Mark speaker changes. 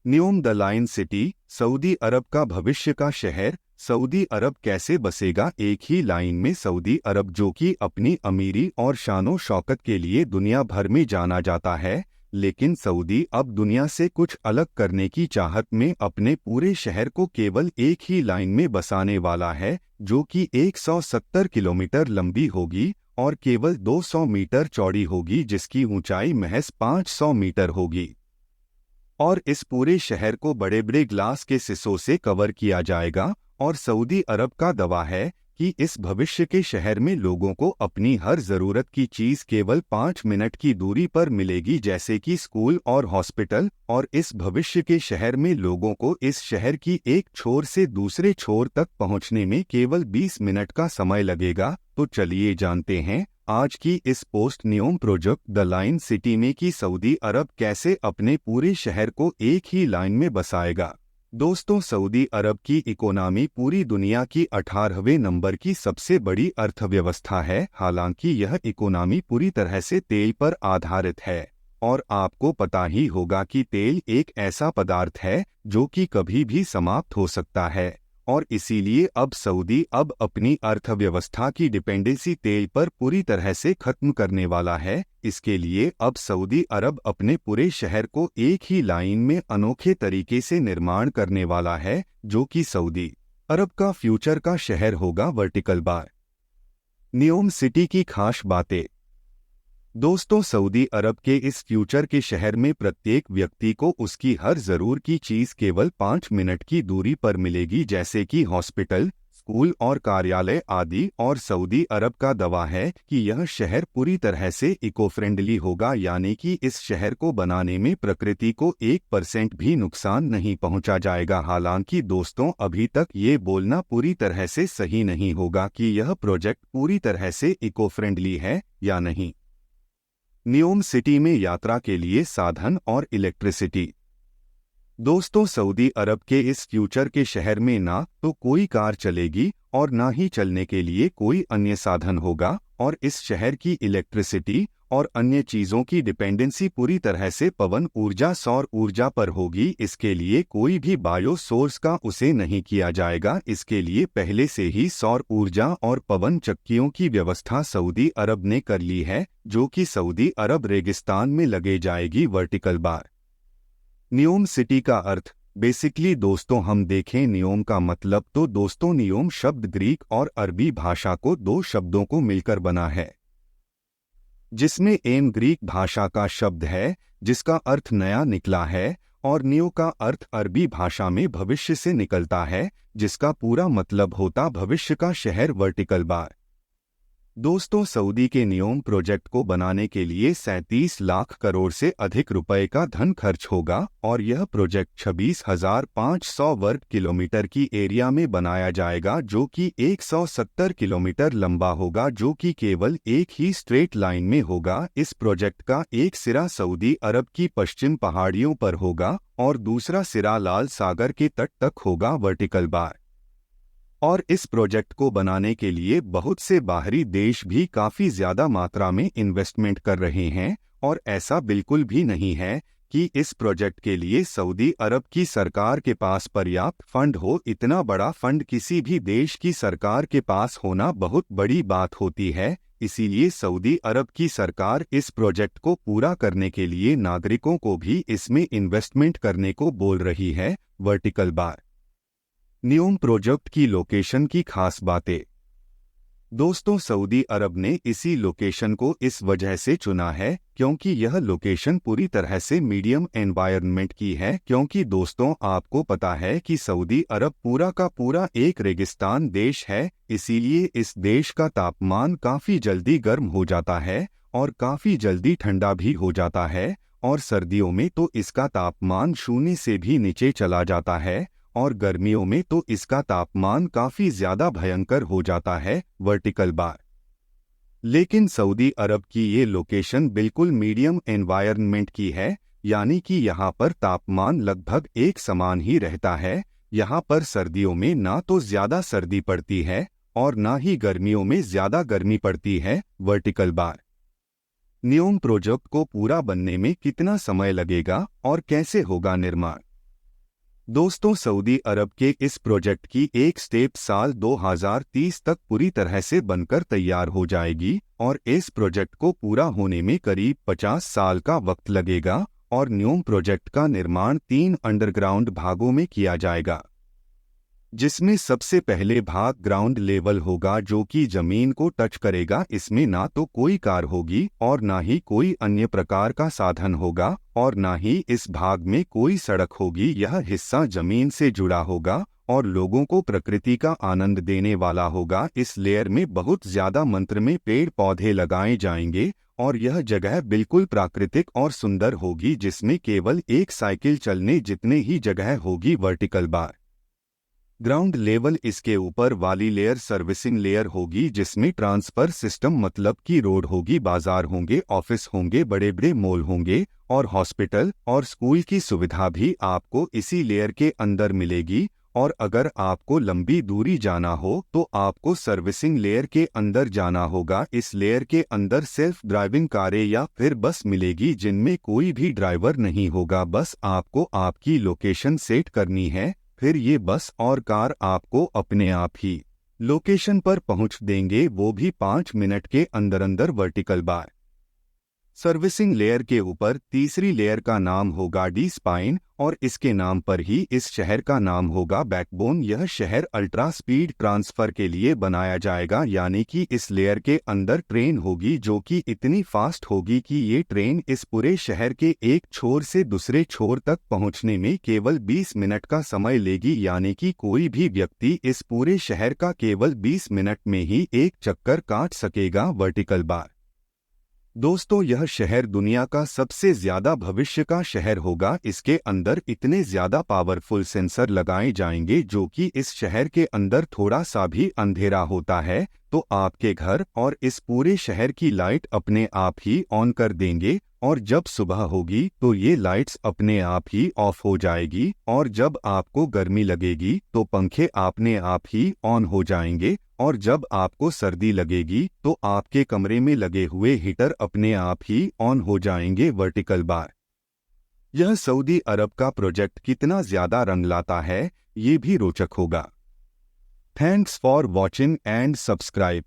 Speaker 1: न्यूम the line city, Saudi Arab का भविष्य का शहर। सऊदी अरब कैसे बसेगा एक ही लाइन में? सऊदी अरब, जो कि अपनी अमीरी और शानो शौकत के लिए दुनिया भर में जाना जाता है, लेकिन सऊदी अब दुनिया से कुछ अलग करने की चाहत में अपने पूरे शहर को केवल एक ही लाइन में बसाने वाला है, जो कि 170 किलोमीटर लंबी होगी और केवल 200 मीटर चौड़ी होगी, जिसकी ऊंचाई महज 500 मीटर होगी। और इस पूरे शहर को बड़े बड़े ग्लास के शीशों से कवर किया जाएगा। और सऊदी अरब का दावा है कि इस भविष्य के शहर में लोगों को अपनी हर जरूरत की चीज केवल 5 मिनट की दूरी पर मिलेगी, जैसे कि स्कूल और हॉस्पिटल। और इस भविष्य के शहर में लोगों को इस शहर की एक छोर से दूसरे छोर तक पहुंचने में केवल 20 मिनट का समय लगेगा। तो चलिए जानते हैं आज की इस post न्यूम project the line city में कि सऊदी अरब कैसे अपने पूरे शहर को एक ही लाइन में बसाएगा। दोस्तों, सऊदी अरब की इकोनॉमी पूरी दुनिया की 18वें नंबर की सबसे बड़ी अर्थव्यवस्था है। हालांकि यह इकोनॉमी पूरी तरह से तेल पर आधारित है, और आपको पता ही होगा कि तेल एक ऐसा पदार्थ है जो कि कभी भी समाप्त हो सकता है। और इसीलिए अब सऊदी अपनी अर्थव्यवस्था की डिपेंडेंसी तेल पर पूरी तरह से खत्म करने वाला है। इसके लिए अब सऊदी अरब अपने पूरे शहर को एक ही लाइन में अनोखे तरीके से निर्माण करने वाला है, जो कि सऊदी अरब का फ्यूचर का शहर होगा। वर्टिकल बार न्यूम सिटी की खास बातें। दोस्तों, सऊदी अरब के इस फ्यूचर के शहर में प्रत्येक व्यक्ति को उसकी हर जरूर की चीज केवल 5 मिनट की दूरी पर मिलेगी, जैसे कि हॉस्पिटल, स्कूल और कार्यालय आदि। और सऊदी अरब का दावा है कि यह शहर पूरी तरह से इको फ्रेंडली होगा, यानी कि इस शहर को बनाने में प्रकृति को 1% भी नुकसान नहीं पहुंचा जाएगा। हालांकि दोस्तों, अभी तक ये बोलना पूरी तरह से सही नहीं होगा कि यह प्रोजेक्ट पूरी तरह से इको फ्रेंडली है या नहीं। न्यूम सिटी में यात्रा के लिए साधन और इलेक्ट्रिसिटी। दोस्तों, सऊदी अरब के इस फ्यूचर के शहर में ना तो कोई कार चलेगी और ना ही चलने के लिए कोई अन्य साधन होगा। और इस शहर की इलेक्ट्रिसिटी और अन्य चीजों की डिपेंडेंसी पूरी तरह से पवन ऊर्जा, सौर ऊर्जा पर होगी। इसके लिए कोई भी बायो सोर्स का उसे नहीं किया जाएगा। इसके लिए पहले से ही सौर ऊर्जा और पवन चक्कियों की व्यवस्था सऊदी अरब ने कर ली है, जो कि सऊदी अरब रेगिस्तान में लगे जाएगी। वर्टिकल बार न्यूम सिटी का अर्थ। बेसिकली दोस्तों, हम देखें न्यूम का मतलब, तो दोस्तों न्यूम शब्द ग्रीक और अरबी भाषा को दो शब्दों को मिलकर बना है, जिसमें एम ग्रीक भाषा का शब्द है जिसका अर्थ नया निकला है, और न्यू का अर्थ अरबी भाषा में भविष्य से निकलता है, जिसका पूरा मतलब होता भविष्य का शहर। वर्टिकल बार दोस्तों, सऊदी के न्यूम प्रोजेक्ट को बनाने के लिए 37 लाख करोड़ से अधिक रुपए का धन खर्च होगा। और यह प्रोजेक्ट 26,500 वर्ग किलोमीटर की एरिया में बनाया जाएगा, जो कि 170 किलोमीटर लंबा होगा, जो कि केवल एक ही स्ट्रेट लाइन में होगा। इस प्रोजेक्ट का एक सिरा सऊदी अरब की पश्चिम पहाड़ियों पर होगा और दूसरा सिरा लाल सागर के तट तक होगा। वर्टिकल बार और इस प्रोजेक्ट को बनाने के लिए बहुत से बाहरी देश भी काफी ज्यादा मात्रा में इन्वेस्टमेंट कर रहे हैं। और ऐसा बिल्कुल भी नहीं है कि इस प्रोजेक्ट के लिए सऊदी अरब की सरकार के पास पर्याप्त फंड हो। इतना बड़ा फंड किसी भी देश की सरकार के पास होना बहुत बड़ी बात होती है। इसीलिए सऊदी अरब की सरकार इस प्रोजेक्ट को पूरा करने के लिए नागरिकों को भी इसमें इन्वेस्टमेंट करने को बोल रही है। वर्टिकल बार न्यूम प्रोजेक्ट की लोकेशन की खास बातें। दोस्तों, सऊदी अरब ने इसी लोकेशन को इस वजह से चुना है क्योंकि यह लोकेशन पूरी तरह से मीडियम एनवायरनमेंट की है। क्योंकि दोस्तों, आपको पता है कि सऊदी अरब पूरा का पूरा एक रेगिस्तान देश है, इसीलिए इस देश का तापमान काफी जल्दी गर्म हो जाता है और काफी जल्दी ठंडा भी हो जाता है। और सर्दियों में तो इसका तापमान 0 से भी नीचे चला जाता है, और गर्मियों में तो इसका तापमान काफी ज्यादा भयंकर हो जाता है। वर्टिकल बार लेकिन सऊदी अरब की ये लोकेशन बिल्कुल मीडियम एनवायरनमेंट की है, यानी कि यहाँ पर तापमान लगभग एक समान ही रहता है। यहाँ पर सर्दियों में ना तो ज्यादा सर्दी पड़ती है और ना ही गर्मियों में ज्यादा गर्मी पड़ती है। वर्टिकल बार न्यूम प्रोजेक्ट को पूरा बनने में कितना समय लगेगा और कैसे होगा निर्माण? दोस्तों, सऊदी अरब के इस प्रोजेक्ट की एक स्टेप साल 2030 तक पूरी तरह से बनकर तैयार हो जाएगी और इस प्रोजेक्ट को पूरा होने में करीब 50 साल का वक्त लगेगा और न्यूम प्रोजेक्ट का निर्माण 3 अंडरग्राउंड भागों में किया जाएगा, जिसमें सबसे पहले भाग ग्राउंड लेवल होगा जो कि जमीन को टच करेगा। इसमें ना तो कोई कार होगी और ना ही कोई अन्य प्रकार का साधन होगा और ना ही इस भाग में कोई सड़क होगी। यह हिस्सा जमीन से जुड़ा होगा और लोगों को प्रकृति का आनंद देने वाला होगा। इस लेयर में बहुत ज्यादा मात्रा में पेड़ पौधे लगाए जाएंगे और यह जगह बिल्कुल प्राकृतिक और सुंदर होगी, जिसमें केवल एक साइकिल चलने जितने ही जगह होगी। वर्टिकल बार ग्राउंड लेवल, इसके ऊपर वाली लेयर सर्विसिंग लेयर होगी, जिसमें ट्रांसफर सिस्टम मतलब कि रोड होगी, बाजार होंगे, ऑफिस होंगे, बड़े बड़े मॉल होंगे और हॉस्पिटल और स्कूल की सुविधा भी आपको इसी लेयर के अंदर मिलेगी। और अगर आपको लंबी दूरी जाना हो तो आपको सर्विसिंग लेयर के अंदर जाना होगा। इस लेयर के अंदर सेल्फ ड्राइविंग कारें या फिर बस मिलेगी, जिनमें कोई भी ड्राइवर नहीं होगा। बस आपको आपकी लोकेशन सेट करनी है, फिर ये बस और कार आपको अपने आप ही लोकेशन पर पहुंच देंगे, वो भी 5 मिनट के अंदर अंदर। वर्टिकल बार सर्विसिंग लेयर के ऊपर तीसरी लेयर का नाम होगा डी स्पाइन और इसके नाम पर ही इस शहर का नाम होगा बैकबोन। यह शहर अल्ट्रा स्पीड ट्रांसफर के लिए बनाया जाएगा, यानी कि इस लेयर के अंदर ट्रेन होगी जो कि इतनी फास्ट होगी कि ये ट्रेन इस पूरे शहर के एक छोर से दूसरे छोर तक पहुंचने में केवल 20 मिनट का समय लेगी, यानी कि कोई भी व्यक्ति इस पूरे शहर का केवल 20 मिनट में ही एक चक्कर काट सकेगा। वर्टिकल बार दोस्तों, यह शहर दुनिया का सबसे ज्यादा भविष्य का शहर होगा। इसके अंदर इतने ज्यादा पावरफुल सेंसर लगाए जाएंगे जो कि इस शहर के अंदर थोड़ा सा भी अंधेरा होता है तो आपके घर और इस पूरे शहर की लाइट अपने आप ही ऑन कर देंगे और जब सुबह होगी तो ये लाइट्स अपने आप ही ऑफ हो जाएगी और जब आपको गर्मी लगेगी तो पंखे अपने आप ही ऑन हो जाएंगे और जब आपको सर्दी लगेगी तो आपके कमरे में लगे हुए हीटर अपने आप ही ऑन हो जाएंगे। वर्टिकल बार यह सऊदी अरब का प्रोजेक्ट कितना ज्यादा रंग लाता है, ये भी रोचक होगा। Thanks for watching and subscribe.